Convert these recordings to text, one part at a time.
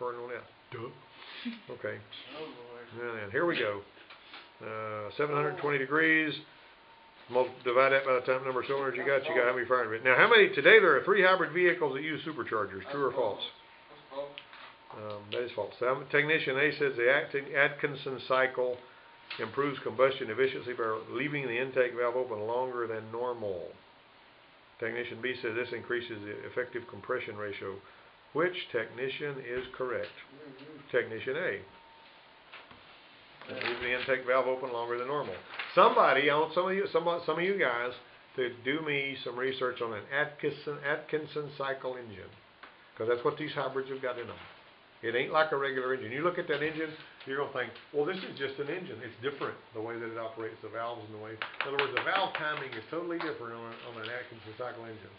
recording on that? Duh. Okay. And here we go. 720 degrees. Divide that by the time number of cylinders you got how many fire engines. Now, today there are 3 hybrid vehicles that use superchargers. True or false? That is false. Technician A says the Atkinson cycle improves combustion efficiency by leaving the intake valve open longer than normal. Technician B says this increases the effective compression ratio. Which technician is correct? Technician A. Leave the intake valve open longer than normal. Somebody, I want some of you guys to do me some research on an Atkinson cycle engine, because that's what these hybrids have got in them. It ain't like a regular engine. You look at that engine, you're going to think, well, this is just an engine. It's different, the way that it operates, the valves and the way. In other words, the valve timing is totally different on an Atkinson cycle engine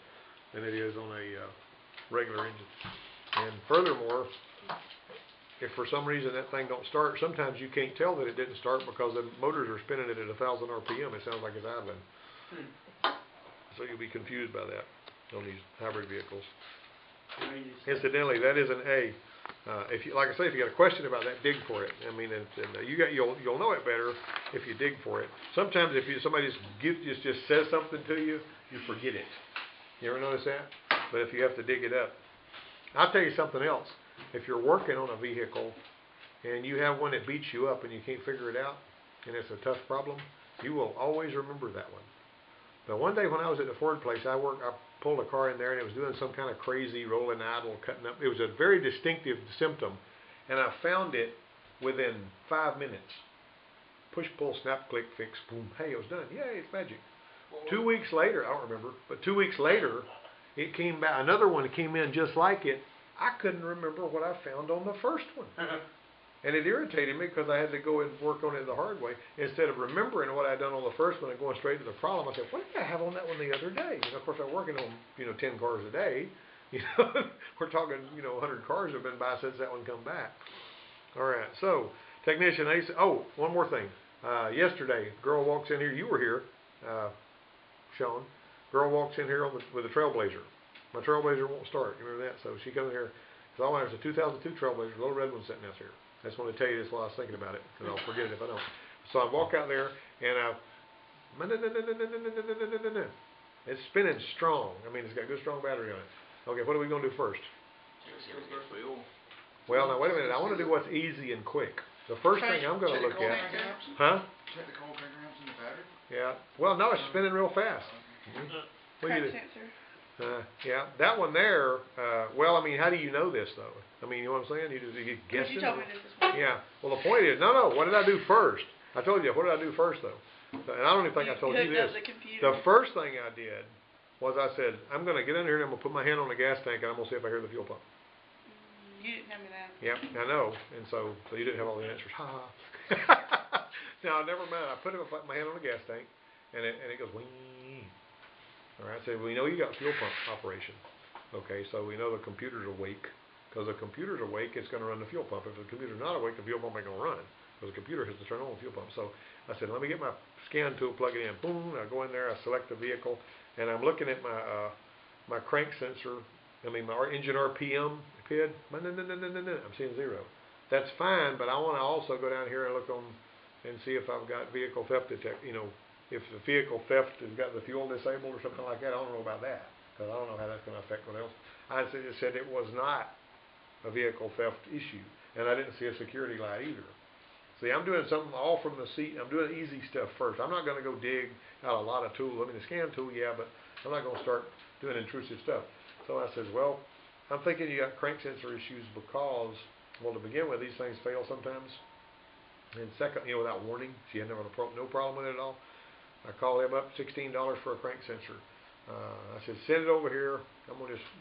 than it is on a regular engine. And furthermore, if for some reason that thing don't start, sometimes you can't tell that it didn't start because the motors are spinning it at 1,000 RPM. It sounds like it's idling. So you'll be confused by that on these hybrid vehicles. Incidentally, that is an A. If you, like I say, if you got a question about that, dig for it. I mean, you'll know it better if you dig for it. Sometimes if somebody just says something to you, you forget it. You ever notice that? But if you have to dig it up, I'll tell you something else. If you're working on a vehicle and you have one that beats you up and you can't figure it out, and it's a tough problem, you will always remember that one. But one day when I was at the Ford place, I pulled a car in there and it was doing some kind of crazy rolling idle, cutting up. It was a very distinctive symptom, and I found it within 5 minutes. Push, pull, snap, click, fix, boom. Hey, it was done. Yay, it's magic. 2 weeks later, I don't remember, but 2 weeks later, it came back. Another one came in just like it. I couldn't remember what I found on the first one. And it irritated me because I had to go and work on it the hard way. Instead of remembering what I'd done on the first one and going straight to the problem, I said, what did I have on that one the other day? You know, of course, I'm working on, 10 cars a day. We're talking, 100 cars have been by since that one come back. All right, so technician A said, oh, one more thing. Yesterday, girl walks in here. You were here, Sean. Girl walks in here with a Trailblazer. My Trailblazer won't start. You remember that? So she comes in here. So all I have is a 2002 Trailblazer, little red one sitting out here. I just want to tell you this while I was thinking about it, because I'll forget it if I don't. So I walk out there, and it's spinning strong. I mean, it's got good, strong battery on it. Okay, what are we going to do first? Well, now, wait a minute. I want to do what's easy and quick. The first thing I'm going to look at... Huh? Check the cold programs in the battery? Yeah. Well, no, it's spinning real fast. What do you do? Yeah, that one there, well, I mean, how do you know this, though? I mean, you know what I'm saying? You guess it? You told me this morning. Yeah. Well, the point is, no, what did I do first? I told you, what did I do first, though? And I don't even think I told you this. The first thing I did was I said, I'm going to get in here and I'm going to put my hand on the gas tank and I'm going to see if I hear the fuel pump. You didn't tell me that. Yeah, I know. And so you didn't have all the answers. Ha ha. Now, never mind. I put my hand on the gas tank and it goes, wing. All right, so we know you got fuel pump operation. Okay, so we know the computer's awake. Because the computer's awake, it's going to run the fuel pump. If the computer's not awake, the fuel pump ain't going to run. Because the computer has to turn on the fuel pump. So I said, let me get my scan tool, plug it in. Boom, I go in there, I select the vehicle, and I'm looking at my crank sensor, my engine RPM PID. I'm seeing 0. That's fine, but I want to also go down here and look on and see if I've got vehicle theft detect, if the vehicle theft has got the fuel disabled or something like that. I don't know about that, because I don't know how that's going to affect what else. I just said it was not a vehicle theft issue, and I didn't see a security light either. See, I'm doing something all from the seat. I'm doing easy stuff first. I'm not going to go dig out a lot of tools. I mean, the scan tool, yeah, but I'm not going to start doing intrusive stuff. So I said, well, I'm thinking you got crank sensor issues because, well, to begin with, these things fail sometimes. And second, without warning, she had no problem with it at all. I called them up, $16 for a crank sensor. I said, send it over here. I'm going to just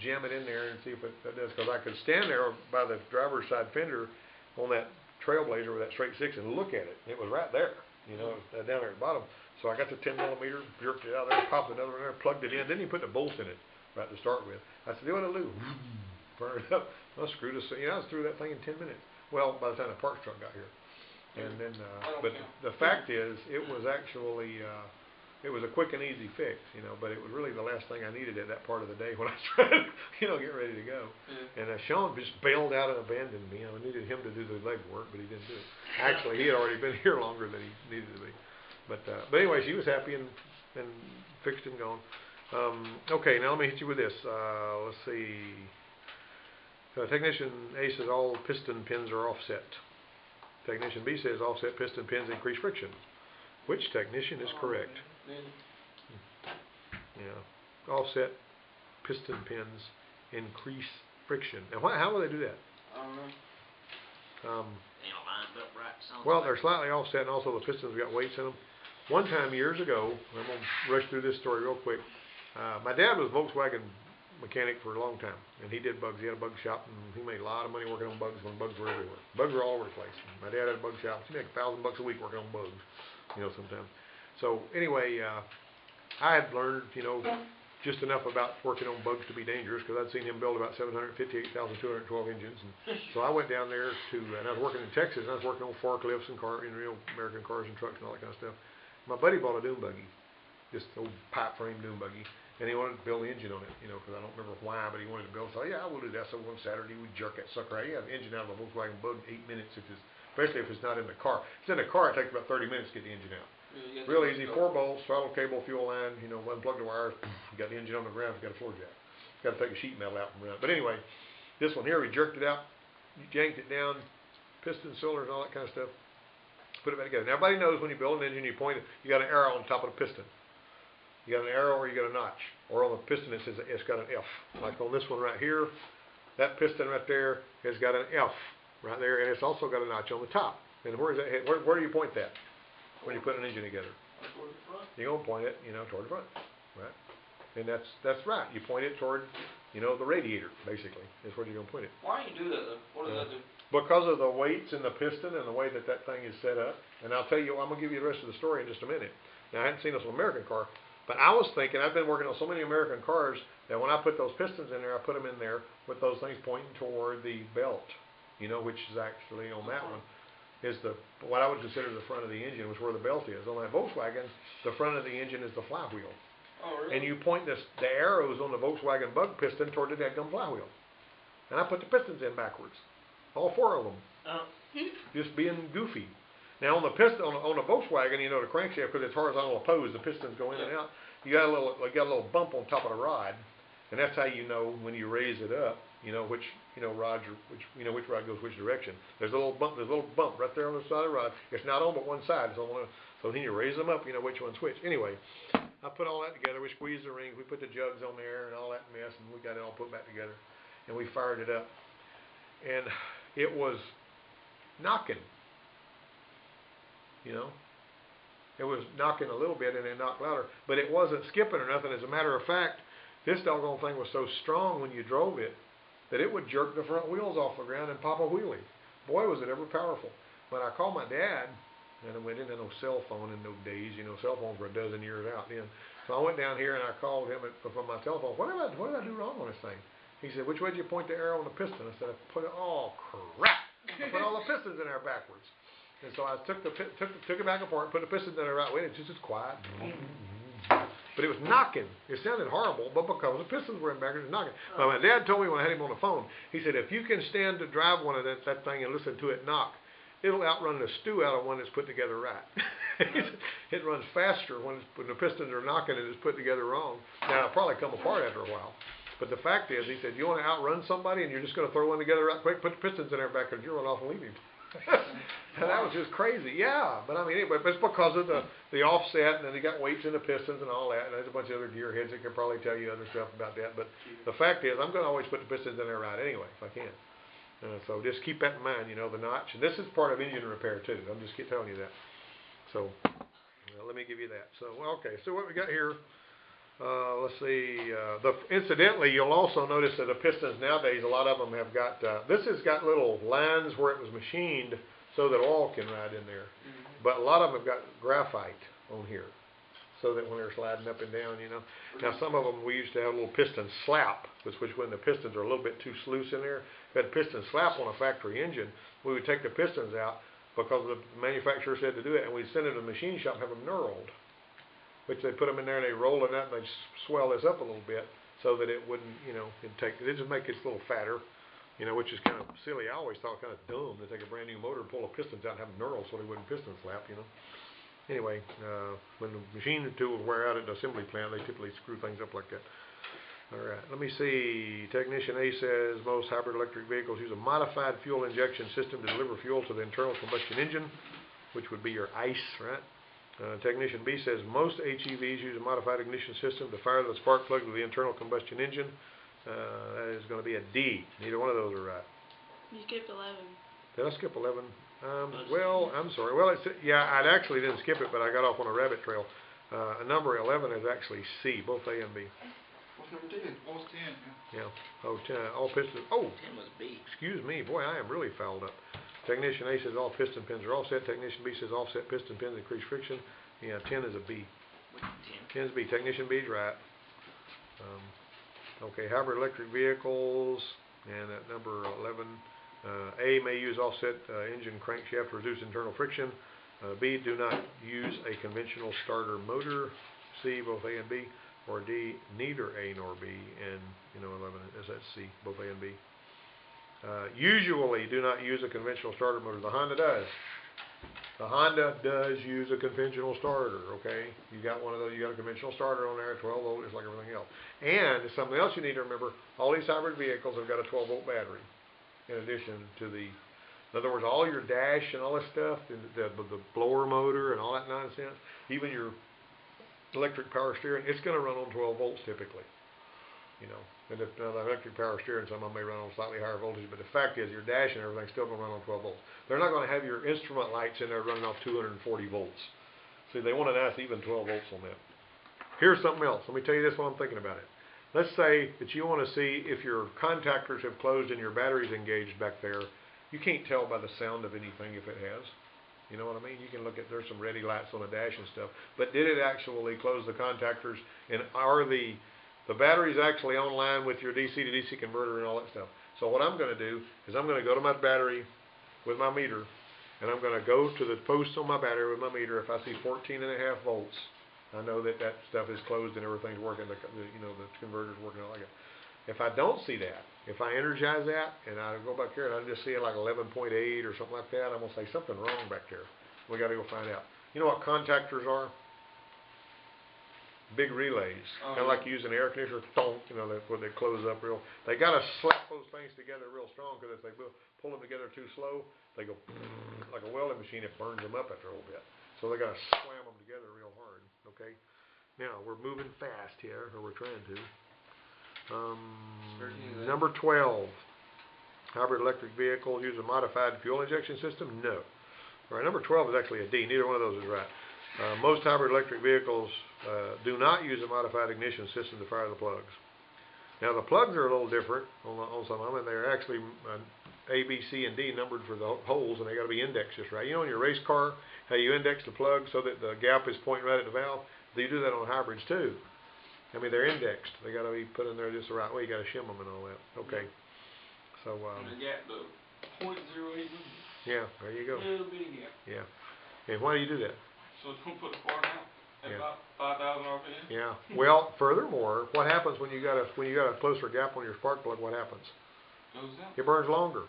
jam it in there and see if it does. Because I could stand there by the driver's side fender on that Trailblazer with that straight 6 and look at it. It was right there, down there at the bottom. So I got the 10 millimeter, jerked it out there, popped another one there, plugged it in. Then you put the bolts in it right to start with. I said, what do I do? Burn it up. I screwed it. I was through that thing in 10 minutes. Well, by the time the parts truck got here. And then, but the fact is, it was actually it was a quick and easy fix, you know, but it was really the last thing I needed at that part of the day when I was trying to, you know, get ready to go. Yeah. And Sean just bailed out and abandoned me. I needed him to do the legwork, but he didn't do it. Actually, he had already been here longer than he needed to be. But anyway, she was happy and fixed and gone. Okay, now let me hit you with this. Let's see. Technician A says all piston pins are offset. Technician B says offset piston pins increase friction. Which technician is correct? Yeah. Offset piston pins increase friction. Now, how will they do that? I don't know. Lined up right. Well, they're slightly offset, and also the pistons have got weights in them. One time years ago, I'm going to rush through this story real quick. My dad was a Volkswagen mechanic for a long time, and he did bugs. He had a bug shop, and he made a lot of money working on bugs when bugs were everywhere. Bugs were all over the place. My dad had a bug shop. He made $1,000 a week working on bugs, you know, sometimes. So anyway, I had learned, you know, just enough about working on bugs to be dangerous because I'd seen him build about 758,212 engines. And so I went down there and I was working in Texas, and I was working on forklifts and real American cars and trucks and all that kind of stuff. My buddy bought a dune buggy, just an old pipe frame dune buggy, and he wanted to build the engine on it, you know, because I don't remember why, but he wanted to build. So yeah, we'll do that. So one Saturday we jerk that sucker out. You have an engine out of a Volkswagen Bug in 8 minutes, especially if it's not in the car. If it's in the car, it takes about 30 minutes to get the engine out. Yeah, Real easy, 4 bolts, throttle cable, fuel line, you know, unplug the wires, you got the engine on the ground, you got a floor jack. Got to take a sheet metal out and run. But anyway, this one here, we jerked it out, yanked it down, piston cylinders and all that kind of stuff, put it back together. Now everybody knows when you build an engine, you point it, you got an arrow on top of the piston. You got an arrow or you got a notch. Or on the piston it says it's got an F. Like on this one right here, that piston right there has got an F right there, and it's also got a notch on the top. And where is that head? Where do you point that when you put an engine together? Toward the front. You're gonna point it, you know, toward the front, right? And that's right. You point it toward, you know, the radiator, basically. Is where you're gonna point it. Why do you do that though? What does that do? Because of the weights in the piston and the way that thing is set up. And I'll tell you, I'm gonna give you the rest of the story in just a minute. Now I hadn't seen this on an American car, but I was thinking, I've been working on so many American cars that when I put those pistons in there, I put them in there with those things pointing toward the belt, you know, which is actually on that one. Is what I would consider the front of the engine, was where the belt is. On that Volkswagen, the front of the engine is the flywheel. Oh, really? And you point the arrows on the Volkswagen Bug piston toward the dadgum flywheel. And I put the pistons in backwards. All 4 of them. Just being goofy. Now on the piston, on the Volkswagen, you know, the crankshaft, because it's horizontal opposed, the pistons go in and out. You got a little bump on top of the rod, and that's how you know when you raise it up, you know which rod goes which direction. There's a little bump right there on the side of the rod. It's not on but one side. So then you raise them up, you know which one's which. Anyway, I put all that together. We squeezed the rings. We put the jugs on there and all that mess, and we got it all put back together, and we fired it up, and it was knocking. You know, it was knocking a little bit and it knocked louder, but it wasn't skipping or nothing. As a matter of fact, this doggone thing was so strong when you drove it that it would jerk the front wheels off the ground and pop a wheelie. Boy, was it ever powerful. When I called my dad, and we didn't have no cell phone in those days, you know, cell phones were a dozen years out then. So I went down here and I called him from my telephone. What did I do wrong on this thing? He said, which way did you point the arrow on the piston? I said, oh crap! I put all the pistons in there backwards. And so I took it back apart, put the pistons in the right way, and it's just quiet. But it was knocking. It sounded horrible, but because the pistons were in backwards, it was knocking. But my dad told me when I had him on the phone, he said, if you can stand to drive one of that thing and listen to it knock, it'll outrun the stew out of one that's put together right. It runs faster when the pistons are knocking and it's put together wrong. Now, it'll probably come apart after a while. But the fact is, he said, you want to outrun somebody and you're just going to throw one together right quick, put the pistons in there backwards, you run off and leave him. And that was just crazy. Yeah, but I mean, anyway, but it's because of the offset, and then they got weights in the pistons and all that, and there's a bunch of other gearheads that can probably tell you other stuff about that. But the fact is, I'm going to always put the pistons in there right anyway, if I can. So just keep that in mind, you know, the notch. And this is part of engine repair, too. I'm just telling you that. So let me give you that. So, okay, so what we got here, let's see. Incidentally, you'll also notice that the pistons nowadays, a lot of them have got, this has got little lines where it was machined so that oil can ride in there. But a lot of them have got graphite on here so that when they're sliding up and down, you know. Now, some of them we used to have a little piston slap, which when the pistons are a little bit too loose in there. If we had a piston slap on a factory engine, we would take the pistons out because the manufacturer said to do it, and we'd send it to the machine shop and have them knurled. which they put them in there and they roll it up and they swell this up a little bit so that it wouldn't, it just make it a little fatter, which is kind of silly. I always thought kind of dumb to take a brand new motor and pull the pistons out and have them knurl so they wouldn't piston slap, Anyway, when the machine tools wear out at the assembly plant, they typically screw things up like that. All right, let me see. Technician A says most hybrid electric vehicles use a modified fuel injection system to deliver fuel to the internal combustion engine, which would be your ICE, right? Technician B says most HEVs use a modified ignition system to fire the spark plug to the internal combustion engine. That is going to be a D. Neither one of those are right. You skipped 11. Did I skip 11? Well, I'm sorry. Well, I actually didn't skip it, but I got off on a rabbit trail. Number 11 is actually C, both A and B. What's number 10? What was 10? Yeah. Oh, 10, all piston. Oh, 10 was B. excuse me. Boy, I am really fouled up. Technician A says all piston pins are offset. Technician B says offset piston pins increase friction. Yeah, 10 is a B. Wait, 10 10. is B. Technician B is right. Okay, hybrid electric vehicles, and at number 11, A may use offset engine crankshaft to reduce internal friction. B, do not use a conventional starter motor. C, both A and B. Or D, neither A nor B. And 11 is that C, both A and B. Usually do not use a conventional starter motor. The Honda does. The Honda does use a conventional starter, okay? You got one of those, you got a conventional starter on there, 12 volt, just like everything else. And something else you need to remember, all these hybrid vehicles have got a 12 volt battery in addition to in other words, all your dash and all this stuff, the blower motor and all that nonsense, even your electric power steering, it's going to run on 12 volts typically. And if the electric power steering, some of them may run on slightly higher voltage, but the fact is your dash and everything's still going to run on 12 volts. They're not going to have your instrument lights in there running off 240 volts. See, they want a nice even 12 volts on that. Here's something else. Let me tell you this while I'm thinking about it. Let's say that you want to see if your contactors have closed and your battery's engaged back there. You can't tell by the sound of anything if it has. You know what I mean? You can look at, there's some ready lights on the dash and stuff, but did it actually close the contactors, and are the battery's actually online with your DC to DC converter and all that stuff? So what I'm going to do is I'm going to go to my battery with my meter, and I'm going to go to the post on my battery with my meter. If I see 14.5 volts, I know that stuff is closed and everything's working, the converter's working all like that. If I don't see that, if I energize that and I go back here and I just see it like 11.8 or something like that, I'm going to say something wrong back there. We got to go find out. You know what contactors are? Big relays, kind of like you use an air conditioner, where they close up real. They got to slap those things together real strong, because if they pull them together too slow, they go like a welding machine. It burns them up after a little bit. So they got to slam them together real hard. Okay. Now we're moving fast here, or we're trying to. Number 12, hybrid electric vehicles use a modified fuel injection system. No. All right, number 12 is actually a D. Neither one of those is right. Most hybrid electric vehicles do not use a modified ignition system to fire the plugs. Now the plugs are a little different on some of them, and they're actually A, B, C, and D numbered for the holes, and they got to be indexed just right. You know, in your race car, how you index the plug so that the gap is pointing right at the valve? You do that on hybrids too. I mean, they're indexed. They got to be put in there just the right way. You got to shim them and all that. Okay. So. And the gap, the 0.08. Yeah, there you go. Little bitty gap. Yeah. And why do you do that? So it's gonna put the part out at about 5,000 RPM. Yeah. Well, furthermore, what happens when you got a closer gap on your spark plug? What happens? Goes out. It burns longer.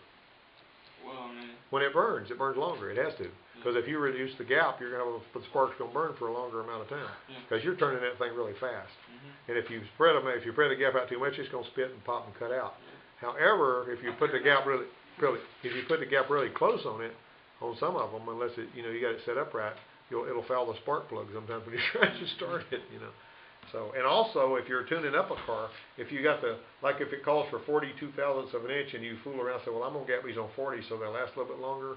Well, I mean. When it burns longer. It has to, because if you reduce the gap, you're gonna have the spark's gonna burn for a longer amount of time, because you're turning that thing really fast. And if you spread the gap out too much, it's gonna spit and pop and cut out. However, if you put the gap really close on it, on some of them, unless you got it set up right, it'll foul the spark plug sometimes when you're trying to start it. So, and also, if you're tuning up a car, if you got if it calls for 42 thousandths of an inch and you fool around and say, well, I'm going to gap these on 40 so they'll last a little bit longer,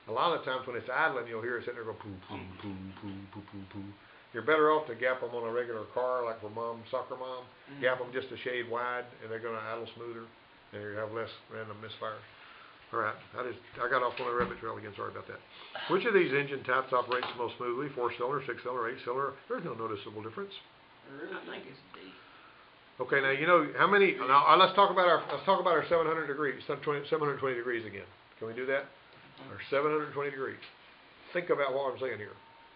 a lot of the times when it's idling, you'll hear it sitting there go poo, poo, poo, poo, poo, poo, poo. You're better off to gap them on a regular car, like for soccer mom, gap them just a shade wide, and they're going to idle smoother, and you have less random misfires. All right, I got off on a rabbit trail again, sorry about that. Which of these engine types operates most smoothly? 4-cylinder, 6-cylinder, 8-cylinder? There's no noticeable difference. I think it's D. Okay, now how many? Now let's talk about our 700 degrees, 720 degrees again. Can we do that? Our 720 degrees. Think about what I'm saying here.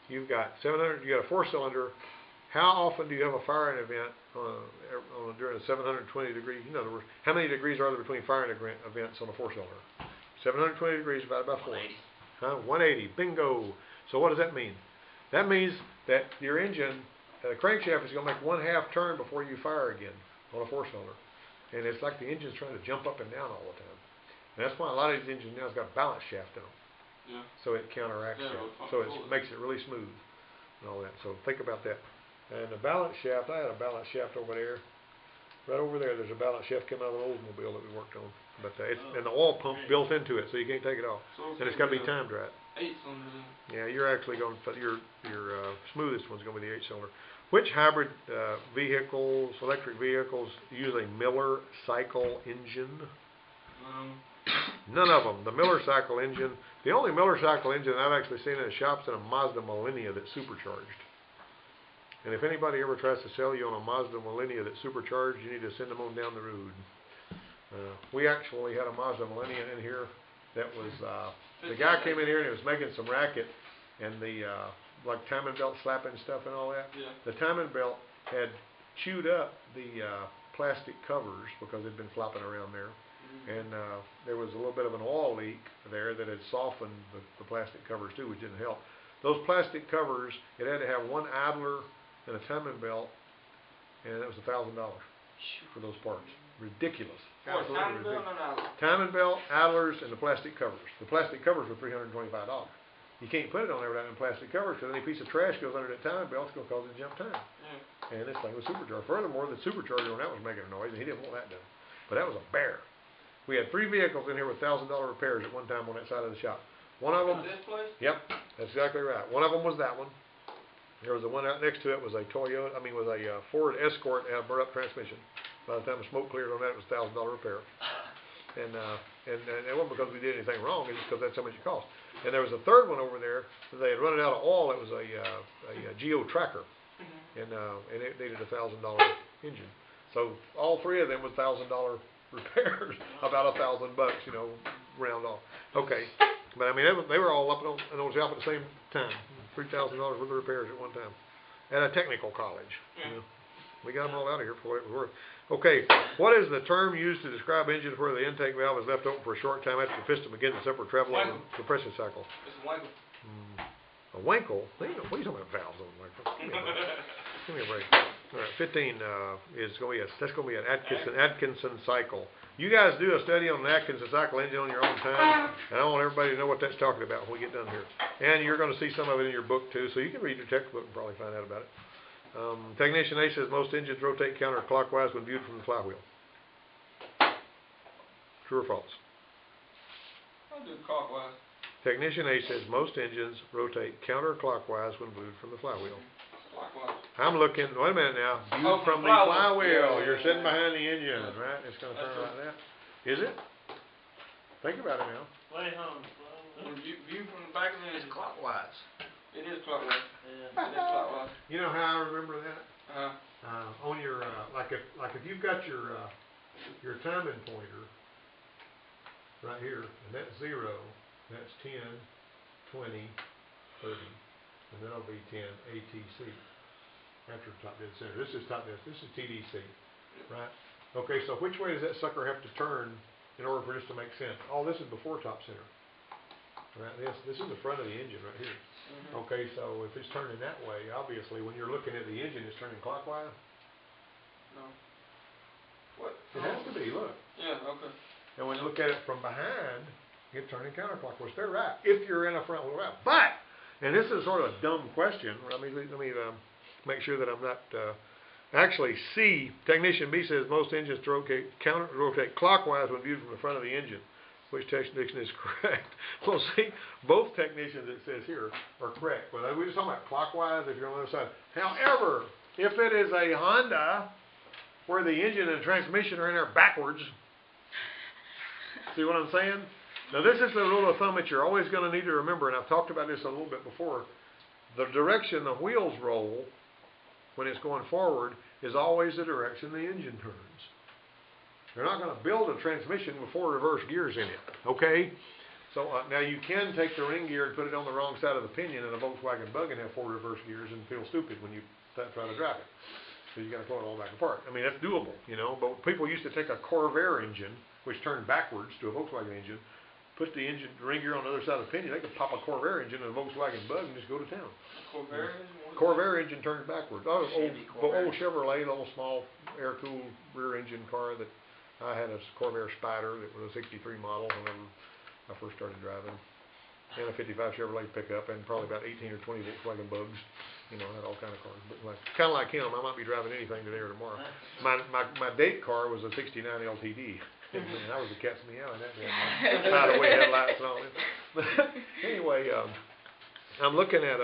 You've got 700. You got a 4-cylinder. how often do you have a firing event during a 720 degree? In other words, how many degrees are there between firing events on a 4-cylinder? 720 degrees divided by 4. 180. 180. Bingo. So what does that mean? That means that your engine, the crankshaft is going to make 1/2 turn before you fire again on a 4-cylinder. And it's like the engine's trying to jump up and down all the time. And that's why a lot of these engines now has got balance shaft in them. Yeah. So it counteracts Yeah, that. well, So it cool. makes it really smooth and all that. So think about that. And the balance shaft, I had a balance shaft over there. Right over there, there's a balance shaft coming out of an Oldsmobile that we worked on. But and the oil pump built into it, so you can't take it off. So And it's got to be timed right. 8-cylinder. Yeah, you're actually going to, your smoothest one's going to be the 8-cylinder. Which hybrid vehicles, electric vehicles, use a Miller cycle engine? None of them. The Miller cycle engine, the only Miller cycle engine I've actually seen in the shops is a Mazda Millennia that's supercharged. And if anybody ever tries to sell you on a Mazda Millennia that's supercharged, you need to send them on down the road. We actually had a Mazda Millennia in here that was, the guy came in here and he was making some racket, and the, like timing belt slapping stuff and all that. Yeah. The timing belt had chewed up the plastic covers because they'd been flopping around there. And there was a little bit of an oil leak there that had softened the plastic covers too, which didn't help. Those plastic covers, it had to have one idler and a timing belt, and that was $1,000 for those parts. Ridiculous. What, Absolutely timing belt ridiculous. or not? Timing belt, idlers, and the plastic covers. The plastic covers were $325. You can't put it on there without them plastic covers, because any piece of trash goes under that timing belt, it's going to cause it to jump time. Yeah. And this thing was supercharged. Furthermore, the supercharger on that was making a noise, and he didn't want that done. But that was a bear. We had 3 vehicles in here with $1,000 repairs at one time on that side of the shop. One of them, This place? yep, that's exactly right. One of them was that one. There was the one out next to it was a Ford Escort and a burnt up transmission. By the time the smoke cleared on that, it was $1,000 repair. And it wasn't because we did anything wrong, it's just because that's how much it cost. And there was a third one over there that they had run it out of oil. It was a Geo Tracker, and it needed a $1,000 engine. So all 3 of them was $1,000 repairs, about $1,000 bucks, round off. Okay, but I mean they were all up in on the shop at the same time. $3,000 worth of repairs at one time at a technical college. We got them all out of here for what it was worth. Okay, what is the term used to describe engines where the intake valve is left open for a short time after the piston begins its upward travel on the compression cycle? It's a wangle. A winkle? What are you talking about valves on a winkle? Give me a break. All right, 15 is going to be an Atkinson cycle. You guys do a study on an Atkinson cycle engine on your own time, and I want everybody to know what that's talking about when we get done here. And you're going to see some of it in your book too, so you can read your textbook and probably find out about it. Technician A says most engines rotate counterclockwise when viewed from the flywheel. True or false? I'll do clockwise. Technician A says most engines rotate counterclockwise when viewed from the flywheel. Clockwise. I'm looking, wait a minute now, viewed from the flywheel. You're sitting behind the engine, right? It's going to turn like that. Is it? Think about it now. Wait, hold on. When view from the back of the engine. Clockwise. It is clockwise. Yeah. It is clockwise. You know how I remember that? Uh-huh. On your like if you've got your timing pointer right here, and that's 0, that's 10, 20, 30, and then it'll be 10 ATC after top dead center. This is top dead. This is TDC, right? Okay, so which way does that sucker have to turn in order for this to make sense? Oh, this is before top center. Right, this is the front of the engine right here. Okay, so if it's turning that way, obviously when you're looking at the engine, it's turning clockwise. No. What? It has to be, look. Yeah, okay. And when you look at it from behind, it's turning counterclockwise. They're right, if you're in a front wheel drive. But, and this is sort of a dumb question. Let me make sure that I'm not, actually C, Technician B says most engines rotate clockwise when viewed from the front of the engine. Which technician is correct? Well, see, both technicians, it says here, are correct. But we're just talking about clockwise if you're on the other side. However, if it is a Honda where the engine and transmission are in there backwards, see what I'm saying? Now, this is the rule of thumb that you're always going to need to remember, and I've talked about this a little bit before. The direction the wheels roll when it's going forward is always the direction the engine turns. They're not going to build a transmission with 4 reverse gears in it, okay? So now you can take the ring gear and put it on the wrong side of the pinion in a Volkswagen Bug and have 4 reverse gears and feel stupid when you try to drive it. So you gotta pull it all back apart. I mean, that's doable, you know, but people used to take a Corvair engine, which turned backwards to a Volkswagen engine, put the engine ring gear on the other side of the pinion, they could pop a Corvair engine in a Volkswagen Bug and just go to town. Corvair engine? Corvair engine turned backwards. Oh, Chevy the Corvair. old Chevrolet, the old small air-cooled rear engine car that I had a Corvair Spider that was a 63 model whenever I first started driving. And a 55 Chevrolet pickup and probably about 18 or 20 Volkswagen Bugs. You know, I had all kind of cars. But kind of like him, I might be driving anything today or tomorrow. My date car was a 69 LTD. And I was a cat's meow in that damn thing. Hideaway headlights and all that. But anyway, I'm looking at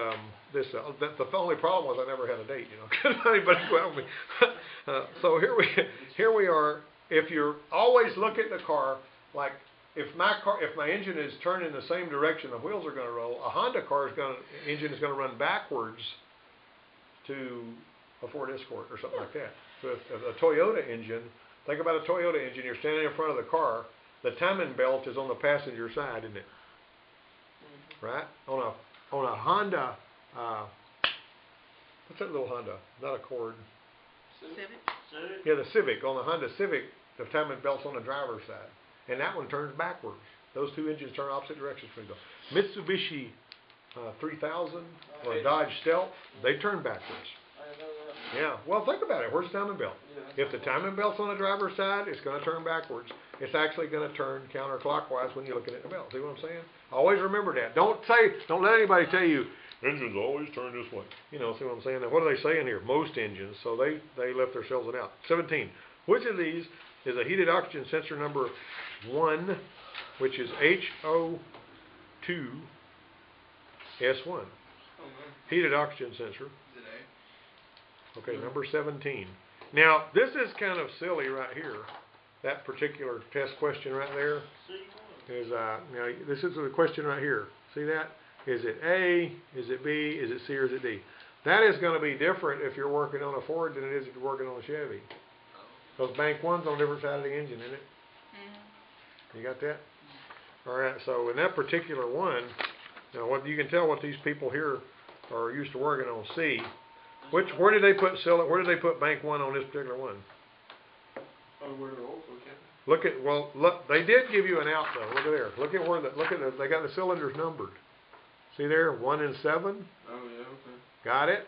this. The only problem was I never had a date, you know, because anybody well me. So here we are. If you always look at the car like if my engine is turned in the same direction the wheels are going to roll, a Honda engine is going to run backwards to a Ford Escort or something like that. So if a Toyota engine, think about a Toyota engine. You're standing in front of the car. The timing belt is on the passenger side, isn't it? Right? On a Honda, what's that little Honda? Not Accord. Civic. Yeah, the Civic. On the Honda Civic, the timing belt's on the driver's side, and that one turns backwards. Those two engines turn opposite directions when they go. Mitsubishi 3000 or a Dodge Stealth, they turn backwards. Yeah. Well, think about it. Where's the timing belt? If the timing belt's on the driver's side, it's going to turn backwards. It's actually going to turn counterclockwise when you're looking at the belt. See what I'm saying? Always remember that. Don't let anybody tell you engines always turn this way. You know, see what I'm saying? Now, what are they saying here? Most engines. So they left themselves it out. 17. Which of these is a heated oxygen sensor number 1, which is HO2S1? Heated oxygen sensor. Is it A? Okay, number 17. Now, this is kind of silly right here. That particular test question right there is, now, this is the question right here. See that? Is it A, is it B, is it C, or is it D? That is going to be different if you're working on a Ford than it is if you're working on a Chevy. Because bank 1's on a different side of the engine, isn't it? You got that? All right, so in that particular one, now what you can tell what these people here are used to working on C. Where did they put bank 1 on this particular one? Look, they did give you an out though. Look at there. Look at they got the cylinders numbered. See there, 1 and 7. Oh yeah, okay. Got it?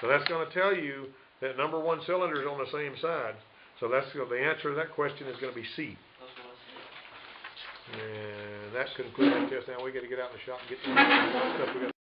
So that's going to tell you that number 1 cylinder is on the same side. So the answer to that question is going to be C. That's what I said. And that concludes the test. Now we got to get out in the shop and get the stuff we got.